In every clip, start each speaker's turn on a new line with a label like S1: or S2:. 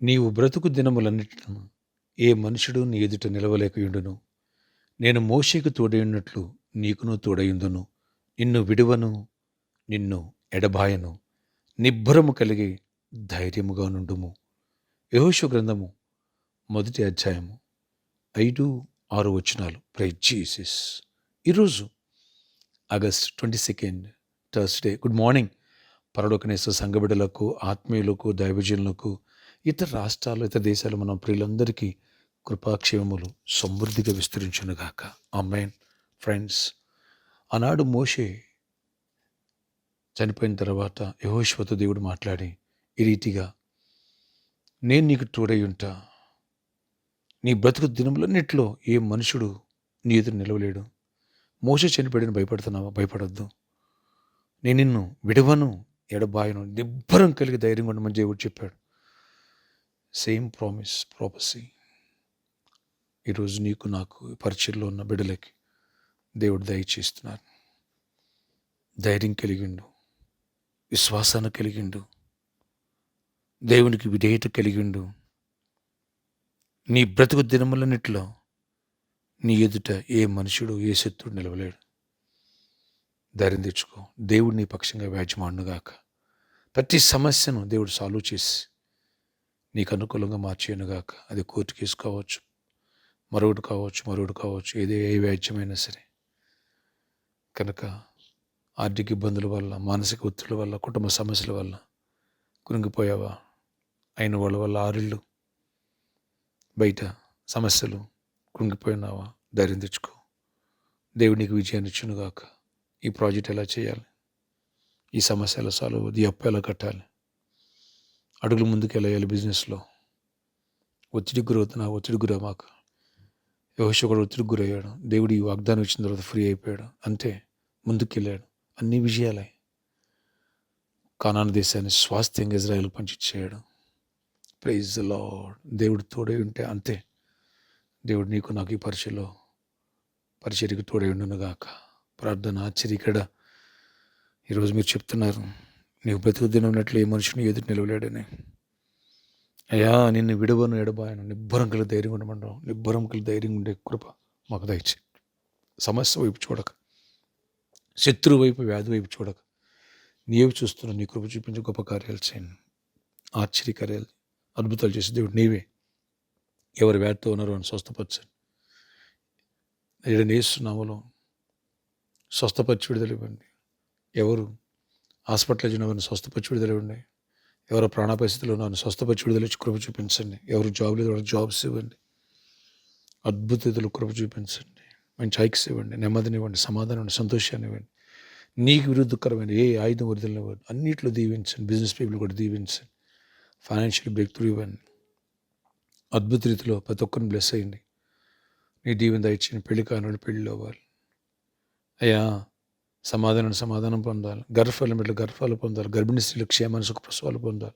S1: నీవు బ్రతుకు దినములన్నిటిను ఏ మనుషుడు నీ ఎదుట నిలవలేకయుండును. నేను మోషేకు తోడైయున్నట్లు నీకును తోడైయుందును. నిన్ను విడువను, నిన్ను ఎడబాయను. నిబ్బరము కలిగి ధైర్యముగా నుండుము. యెహోషువ గ్రంథము 1వ అధ్యాయము 5, 6 వచనాలు. Praise Jesus. ఈరోజు ఆగస్ట్ 22 థర్స్‌డే. గుడ్ మార్నింగ్ పరలోకనేసు సంఘబిడ్డలకు, ఆత్మీయులకు, దైవజనులకు, ఇతర రాష్ట్రాలు, ఇతర దేశాలు మన ప్రియులందరికీ కృపాక్షేమములు సమృద్ధిగా విస్తరించునుగాక. ఆమేన్. ఫ్రెండ్స్, ఆనాడు మోషే చనిపోయిన తర్వాత యెహోషువతో దేవుడు మాట్లాడి ఈ రీతిగా, నేను నీకు తోడై ఉంటా. నీ బ్రతుకు దినములన్నిట్లో ఏ మనుషుడు నీ ఎదురు నిలవలేడు. మోషే చనిపోయాడని భయపడుతున్నావా? భయపడొద్దు. నేను నిన్ను విడవను, ఎడబాయను. నిబ్బరం కలిగి ధైర్యంగా ఉండమని దేవుడు చెప్పాడు. సేమ్ ప్రాపసీ ఈరోజు నీకు, నాకు, పరిచయలో ఉన్న బిడ్డలకి దేవుడు దయచేస్తున్నారు. ధైర్యం కలిగిండు, విశ్వాసాన్ని కలిగిండు, దేవునికి విధేయత కలిగిండు. నీ బ్రతుకు దినములన్నిటిలో నీ ఎదుట ఏ మనుషుడు, ఏ శత్రుడు నిలవలేడు. ధైర్యం తెచ్చుకో. దేవుడు నీ పక్షంగా వ్యాజ్యమాడునుగాక. ప్రతి సమస్యను దేవుడు సాల్వ్ చేసి నీకు అనుకూలంగా మార్చేయనుగాక. అది కోర్టు కేసు కావచ్చు, మరొకటి కావచ్చు, ఏ వ్యాజ్యమైనా సరే. కనుక ఆర్థిక ఇబ్బందుల వల్ల, మానసిక ఒత్తిడి వల్ల, కుటుంబ సమస్యల వల్ల కృంగిపోయావా? అయిన వాళ్ళ వల్ల ఆరిళ్ళు, బయట సమస్యలు, కృంగిపోయినావా? ధైర్యం తెచ్చుకో. దేవుడు నీకు విజయాన్ని ఇచ్చునుగాక. ఈ ప్రాజెక్ట్ ఎలా చేయాలి, ఈ సమస్య ఎలా సాల్వ్ అవ్వదు, ఈ అప్పు ఎలా కట్టాలి, అడుగులు ముందుకు ఎలా వేయాలి, బిజినెస్లో ఒత్తిడికి గురవుతున్నా, ఒత్తిడి గురమాక. యెహోషువ కూడా ఒత్తిడికి గురయ్యాడు. దేవుడు ఈ వాగ్దానం ఇచ్చిన తర్వాత ఫ్రీ అయిపోయాడు. అంతే, ముందుకెళ్ళాడు. అన్ని విజయాలే. కానాను దేశాన్ని స్వాస్థ్యంగా ఇజ్రాయేల్ పంచిచ్చాడు. Praise the Lord. దేవుడు తోడై ఉంటే అంతే. దేవుడు నీకు, నాకు ఈ పరిచర్యకు తోడై ఉండునుగాక. ప్రార్థన ఆశ్చర్యకడ. ఈరోజు మీరు చెప్తున్నారు, నీవు బ్రతుకు దినన్నట్లు ఏ మనుషుని ఎదురు నిలవలేడని. అయ్యా, నిన్ను విడవను, ఎడబాయను. నిబ్బరం కలిగి ధైర్యం ఉండమంటాం. నిబ్బరం కలిగి ధైర్యం ఉండే కృప మాకు దయచే. సమస్య వైపు చూడక, శత్రువు వైపు, వ్యాధి వైపు చూడక, నీవు చూస్తున్నావు. నీ కృప చూపించి గొప్ప కార్యాలు చేయండి. ఆశ్చర్యకార్యాలు, అద్భుతాలు చేసే దేవుడు నీవే. ఎవరు వ్యాధితో ఉన్నారో అని స్వస్థపరచండి. యేసునామములో స్వస్థపరిచి విడుదల ఇవ్వండి. ఎవరు హాస్పిటల్లో ఉన్నవారిని స్వస్థపరిచి విడుదల ఇవ్వండి. ఎవరు ప్రాణ పరిస్థితుల్లో ఉన్నారని స్వస్థపరిచి విడుదల ఇచ్చి కృప చూపించండి. ఎవరు జాబ్ లేదు, వాళ్ళకి జాబ్స్ ఇవ్వండి. అద్భుతాలు కృప చూపించండి. మంచి హైక్స్ ఇవ్వండి, నెమ్మదినివ్వండి, సమాధానం, సంతోషాన్ని ఇవ్వండి. నీకు విరుద్ధకరమైన ఏ ఆయుధం వదిలివ్వండి. అన్నింటిలో దీవించండి. బిజినెస్ పీపుల్ కూడా దీవించండి. ఫైనాన్షియల్ బ్రేక్ త్రూ ఇవ్వండి. అద్భుత రీతిలో ప్రతి ఒక్కరిని బ్లెస్ అయ్యండి. నీ దీవెన దయచేయండి. పెళ్లి కాని పెళ్ళిలో అవ్వాలి. అయ్యా, సమాధానం పొందాలి. గర్భఫలం బిడ్డలు గర్భాలు పొందాలి. గర్భిణీ స్త్రీలు క్షేమాన్ని, సుఖ ప్రసవాలు పొందాలి.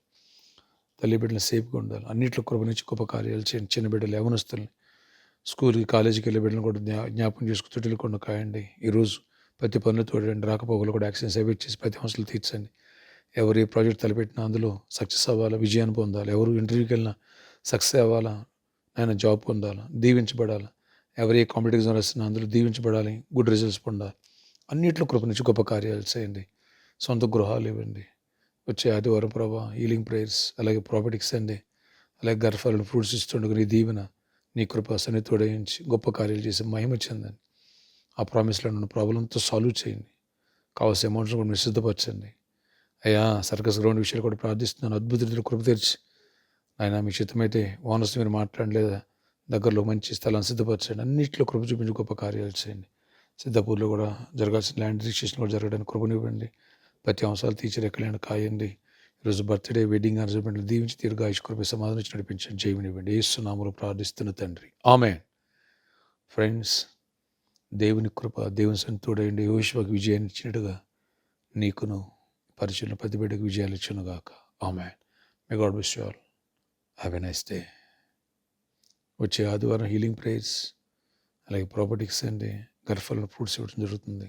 S1: తల్లి బిడ్డలు సేఫ్గా ఉండాలి. అన్నింటిలో కృప నుంచి గొప్ప కార్యాలు చేయండి. చిన్న బిడ్డలు, యవనస్తుల్ని, స్కూల్కి, కాలేజీకి వెళ్ళే బిడ్డలను కూడా జ్ఞాపకం చేసుకుని తుటిలకుండా కాయండి. ఈరోజు ప్రతి పనులు తోడండి. రాకపోకలు కూడా యాక్సిడెంట్స్ అవాయిడ్ చేసి ప్రతి అవసరాలు తీర్చండి. ఎవరు ఏ ప్రాజెక్ట్ తలపెట్టినా అందులో సక్సెస్ అవ్వాలా, విజయాన్ని పొందాలి. ఎవరు ఇంటర్వ్యూకి వెళ్ళినా సక్సెస్ అవ్వాలా, ఆయన జాబ్ పొందాలా, దీవించబడాలా. ఎవరు ఏ కాంపిటేటివ్ ఎగ్జామ్ రాసినా అందులో దీవించబడాలి, గుడ్ రిజల్ట్స్ పొందాలి. అన్నింటిలో కృప నుంచి గొప్ప కార్యాలు చేయండి. సొంత గృహాలు ఇవ్వండి. వచ్చే ఆదివారం ప్రభా హీలింగ్ ప్రేయర్స్, అలాగే ప్రాపర్టీస్ అండి, అలాగే గర్భఫలం ఫ్రూట్స్ ఇస్తుండగా నీ దీవెన, నీ కృప సన్ని తోడయించి గొప్ప కార్యాలు చేసి మహిమ చెందండి. ఆ ప్రామిస్లో ఉన్న ప్రాబ్లంతో సాల్వ్ చేయండి. కావాల్సిన అమౌంట్స్ కూడా మీరు సిద్ధపరచండి. అయ్యా, సర్కస్ గ్రౌండ్ విషయాలు కూడా ప్రార్థిస్తున్నాను. అద్భుత రీతిలో కృప తెరిచి ఆయన మీ చిత్తమైతే ఓనర్స్ మీరు మాట్లాడండి, లేదా దగ్గరలో మంచి స్థలాన్ని సిద్ధపరచండి. అన్నింటిలో కృప చూపించి గొప్ప కార్యాలు చేయండి. సిద్ధాపూర్లో కూడా జరగాల్సిన ల్యాండ్ రిజిస్ట్రేషన్ కూడా జరగడానికి కృపనివ్వండి. ప్రతి అంశాలు తీర్చి ఎక్కలేండి కాయండి. ఈరోజు బర్త్డే, వెడ్డింగ్ అరేంజ్మెంట్లు దీవించి దీర్ఘాయుష్ కృప సమాధానం ఇచ్చి నడిపించండి. జయమినివ్వండి. యేసు నామములో ప్రార్థిస్తున్న తండ్రి, ఆమేన్. ఫ్రెండ్స్, దేవుని కృప, దేవుని సంతుడైండి యెహోషువకు విజయాన్ని ఇచ్చినట్టుగా నీకును, పరిచయం ప్రతి బిడ్డకు విజయాలు ఇచ్చునుగాక. Amen. May God bless you all. Have a nice day. వచ్చే ఆదివారం హీలింగ్ ప్రేయర్స్, అలాగే ప్రాపర్టీస్ అండి, గర్భఫలం ఫ్రూట్స్ ఇవ్వడం జరుగుతుంది.